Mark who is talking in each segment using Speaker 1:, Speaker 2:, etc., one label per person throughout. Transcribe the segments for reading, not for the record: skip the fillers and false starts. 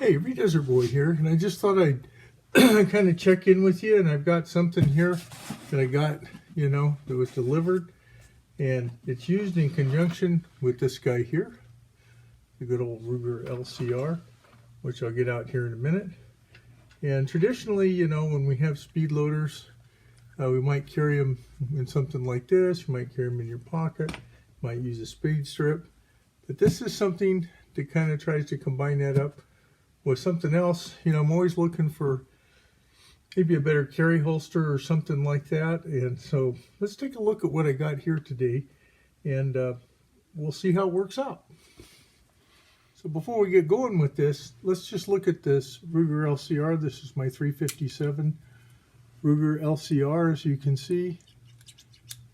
Speaker 1: Hey, Redesert Boy here, and I just thought I'd kind of check in with you, and I've got something here that I got, that was delivered, and it's used in conjunction with this guy here, the good old Ruger LCR, which I'll get out here in a minute. And traditionally, when we have speed loaders, we might carry them in something like this. You might carry them in your pocket, you might use a speed strip, but this is something that kind of tries to combine that up with something else. I'm always looking for maybe a better carry holster or something like that. And so let's take a look at what I got here today, and we'll see how it works out. So before we get going with this, let's just look at this Ruger LCR. This is my 357 Ruger LCR. As you can see,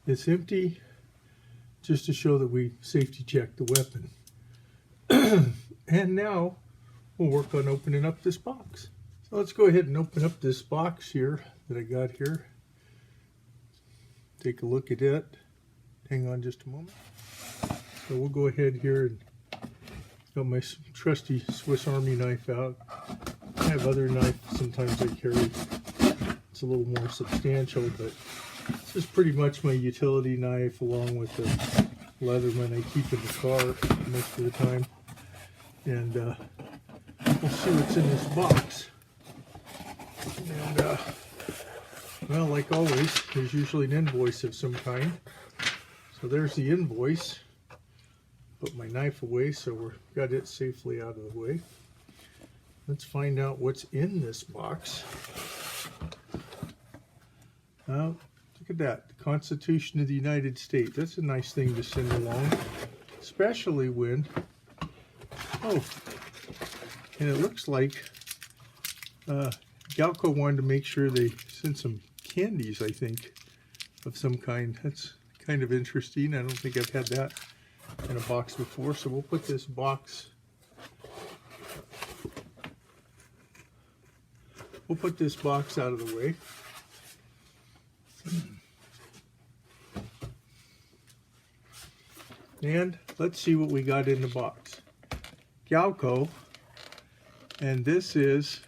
Speaker 1: it's empty, just to show that we safety checked the weapon. And now we'll work on opening up this box. So let's go ahead and open up this box here that I got here. Take a look at it. Hang on just a moment. So we'll go ahead here and got my trusty Swiss Army knife out. I have other knives sometimes I carry. It's a little more substantial, but this is pretty much my utility knife along with the Leatherman I keep in the car most of the time. And we'll see what's in this box. And well, like always, there's usually an invoice of some kind. So there's the invoice. Put my knife away, so we've got it safely out of the way. Let's find out what's in this box. Now, look at that, the Constitution of the United States. That's a nice thing to send along, especially when, and it looks like Galco wanted to make sure they sent some candies, I think, of some kind. That's kind of interesting. I don't think I've had that in a box before, so we'll put this box, out of the way. And let's see what we got in the box. Galco, and this is,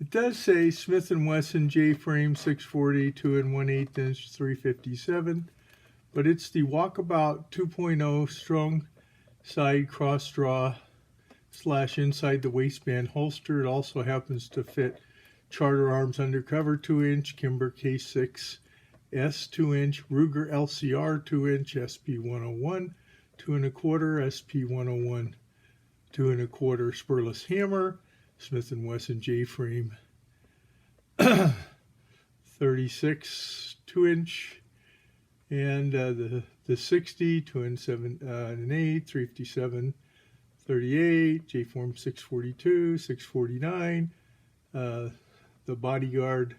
Speaker 1: it does say Smith & Wesson J frame 640 2 1/8 inch 357, but it's the Walkabout 2.0 strong side cross draw / inside the waistband holster. It also happens to fit Charter Arms undercover 2-inch, Kimber K6 S 2-inch, Ruger LCR 2-inch, SP 101 2 1/4, SP 101 2 1/4 spurless hammer, Smith & Wesson J frame 36 2-inch, and the 60 2 1/8 357 38 J form 642 649, the Bodyguard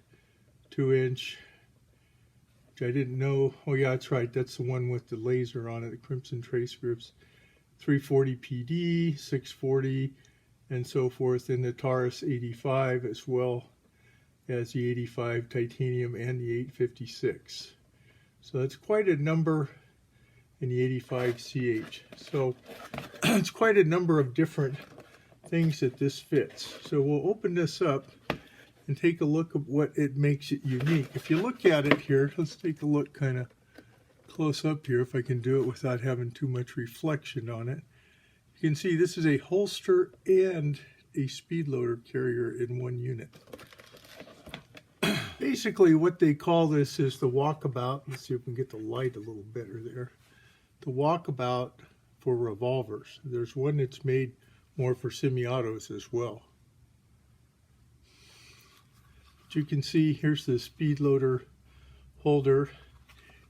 Speaker 1: 2-inch, which I didn't know. Oh yeah, that's right, that's the one with the laser on it, the Crimson Trace grips. 340 PD, 640, and so forth, in the Taurus 85, as well as the 85 titanium and the 856. So that's quite a number in the 85 CH. So it's quite a number of different things that this fits. So we'll open this up and take a look at what it makes it unique. If you look at it here, let's take a look kind of close up here, if I can do it without having too much reflection on it. You can see this is a holster and a speed loader carrier in one unit. Basically what they call this is the Walkabout. Let's see if we can get the light a little better there. The Walkabout for revolvers. There's one that's made more for semi-autos as well. But you can see here's the speed loader holder.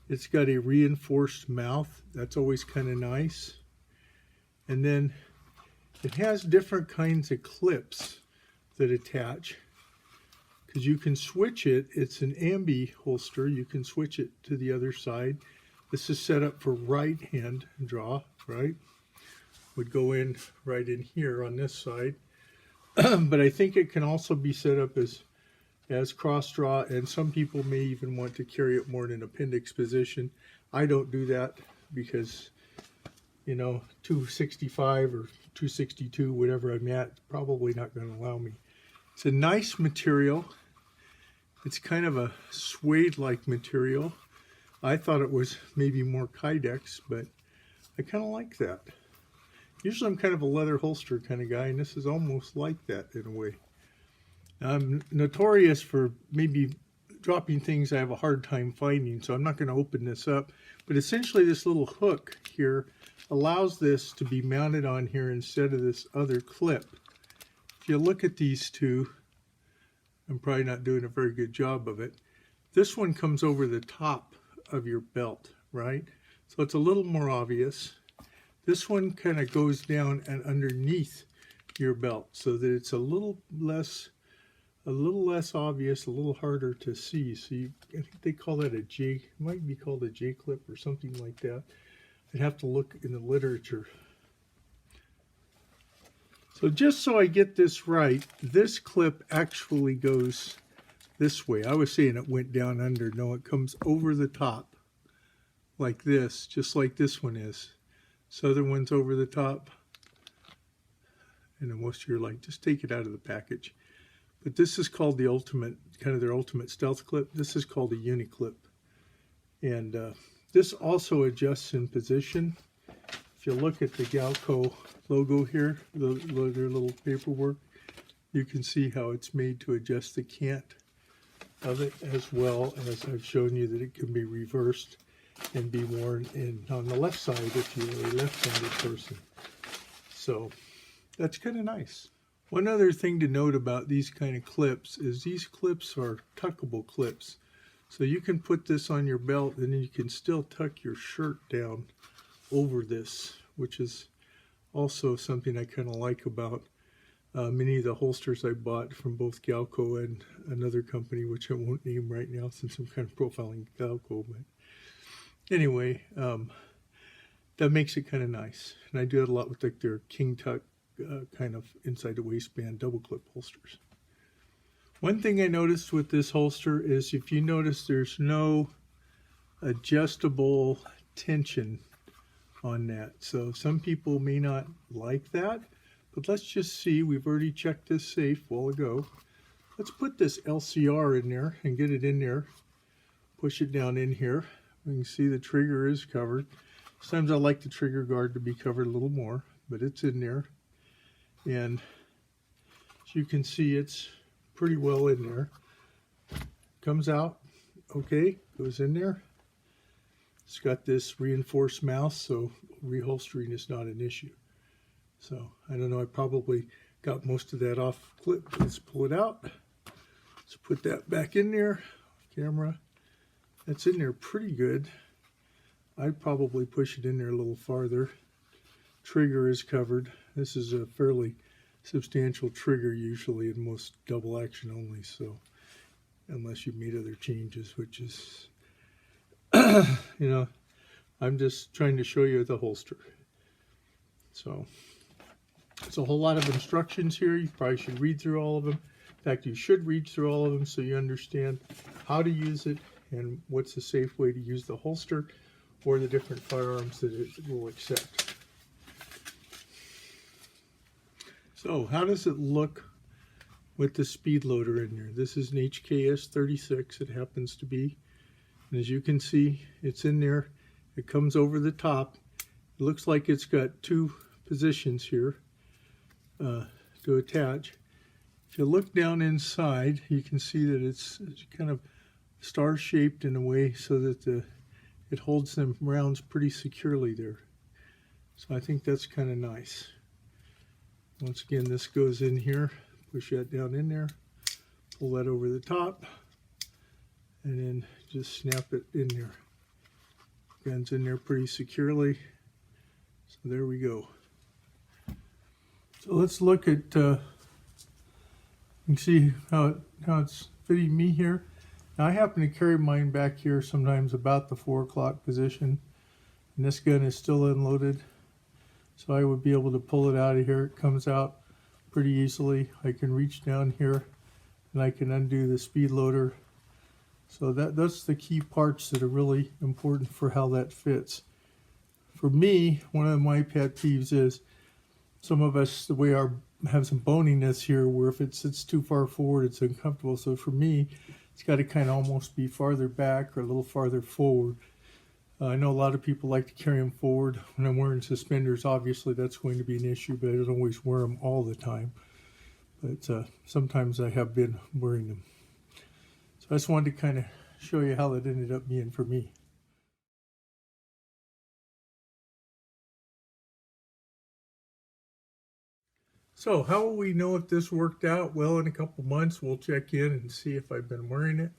Speaker 1: It's got a reinforced mouth. That's always kind of nice. And then it has different kinds of clips that attach, because you can switch it. It's an ambi holster. You can switch it to the other side. This is set up for right hand draw, right? Would go in right in here on this side. But I think it can also be set up as cross draw, and some people may even want to carry it more in an appendix position. I don't do that because you know, 265 or 262, whatever I'm at, it's probably not going to allow me. It's a nice material. It's kind of a suede-like material. I thought it was maybe more Kydex, but I kind of like that. Usually I'm kind of a leather holster kind of guy, and this is almost like that in a way. I'm notorious for maybe dropping things I have a hard time finding, so I'm not going to open this up. But essentially this little hook here allows this to be mounted on here instead of this other clip. If you look at these two, I'm probably not doing a very good job of it. This one comes over the top of your belt, right? So it's a little more obvious. This one kind of goes down and underneath your belt so that it's a little less obvious, a little harder to see. So I think they call that a J, it might be called a J clip or something like that. I'd have to look in the literature. So just so I get this right, this clip actually goes this way. I was saying it went down under. No, it comes over the top like this, just like this one is. Southern one's over the top. And then most of you are like, just take it out of the package. But this is called the ultimate, kind of their ultimate stealth clip. This is called a Uniclip. And this also adjusts in position. If you look at the Galco logo here, their little paperwork, you can see how it's made to adjust the cant of it, as well as I've shown you that it can be reversed and be worn in on the left side if you're a left-handed person. So that's kind of nice. One other thing to note about these kind of clips is these clips are tuckable clips. So you can put this on your belt and then you can still tuck your shirt down over this, which is also something I kind of like about many of the holsters I bought from both Galco and another company, which I won't name right now since I'm kind of profiling Galco. But anyway, that makes it kind of nice. And I do it a lot with like their King Tuck kind of inside the waistband double clip holsters. One thing I noticed with this holster is if you notice there's no adjustable tension on that. So some people may not like that, but let's just see. We've already checked this safe a while ago. Let's put this LCR in there and get it in there. Push it down in here. We can see the trigger is covered. Sometimes I like the trigger guard to be covered a little more, but it's in there. And as you can see, it's pretty well in there. Comes out, okay, goes in there. It's got this reinforced mouth, so reholstering is not an issue. So I don't know, I probably got most of that off clip. Let's pull it out. Let's put that back in there. Camera. That's in there pretty good. I'd probably push it in there a little farther. Trigger is covered. This is a fairly substantial trigger usually in most double action only, so unless you've made other changes, which is you know, I'm just trying to show you the holster. So it's a whole lot of instructions here. You probably should read through all of them. In fact, you should read through all of them so you understand how to use it and what's the safe way to use the holster or the different firearms that it will accept. So how does it look with the speed loader in there? This is an HKS 36, it happens to be. And as you can see, it's in there. It comes over the top. It looks like it's got two positions here to attach. If you look down inside, you can see that it's kind of star-shaped in a way so that it holds them rounds pretty securely there. So I think that's kind of nice. Once again, this goes in here, push that down in there, pull that over the top, and then just snap it in there. Gun's in there pretty securely. So there we go. So let's look at, you can see how it's fitting me here. Now I happen to carry mine back here sometimes about the 4 o'clock position, and this gun is still unloaded. So I would be able to pull it out of here. It comes out pretty easily. I can reach down here and I can undo the speed loader. So that's the key parts that are really important for how that fits. for me, one of my pet peeves is some of us, the way our have some boniness here, where if it sits too far forward, it's uncomfortable. So for me, it's got to kind of almost be farther back or a little farther forward. I know a lot of people like to carry them forward. When I'm wearing suspenders, obviously that's going to be an issue, but I don't always wear them all the time. But sometimes I have been wearing them. So I just wanted to kind of show you how that ended up being for me. So how will we know if this worked out? Well, in a couple months, we'll check in and see if I've been wearing it,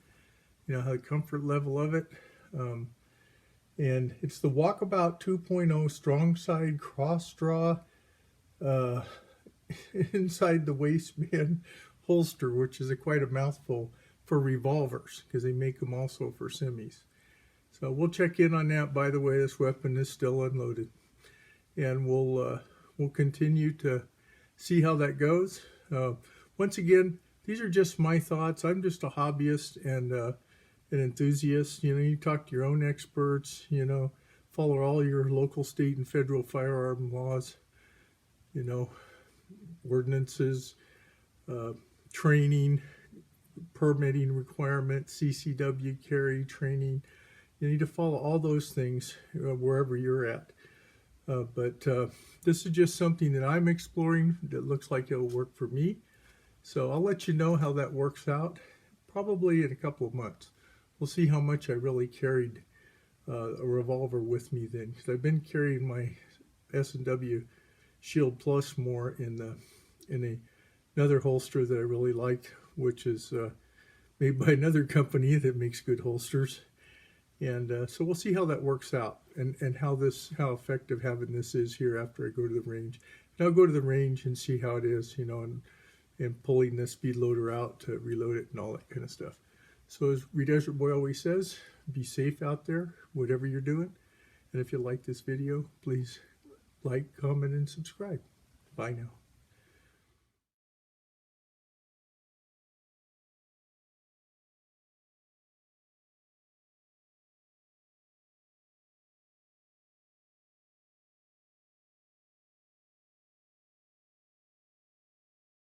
Speaker 1: you know, how the comfort level of it. And it's the Walkabout 2.0 strong side cross draw inside the waistband holster, which is quite a mouthful for revolvers because they make them also for semis. So we'll check in on that. By the way, this weapon is still unloaded, and we'll continue to see how that goes. Once again, these are just my thoughts. I'm just a hobbyist and an enthusiast. You know, you talk to your own experts, you know, follow all your local, state, and federal firearm laws, you know, ordinances, training, permitting requirements, CCW carry training. You need to follow all those things wherever you're at. But this is just something that I'm exploring that looks like it'll work for me. So I'll let you know how that works out, probably in a couple of months. We'll see how much I really carried a revolver with me then, because I've been carrying my S&W Shield Plus more in another holster that I really liked, which is made by another company that makes good holsters. And so we'll see how that works out, and how effective having this is here after I go to the range. And I'll go to the range and see how it is, you know, and pulling the speed loader out to reload it and all that kind of stuff. So as Desert Boy always says, be safe out there, whatever you're doing. And if you like this video, please like, comment, and subscribe. Bye now.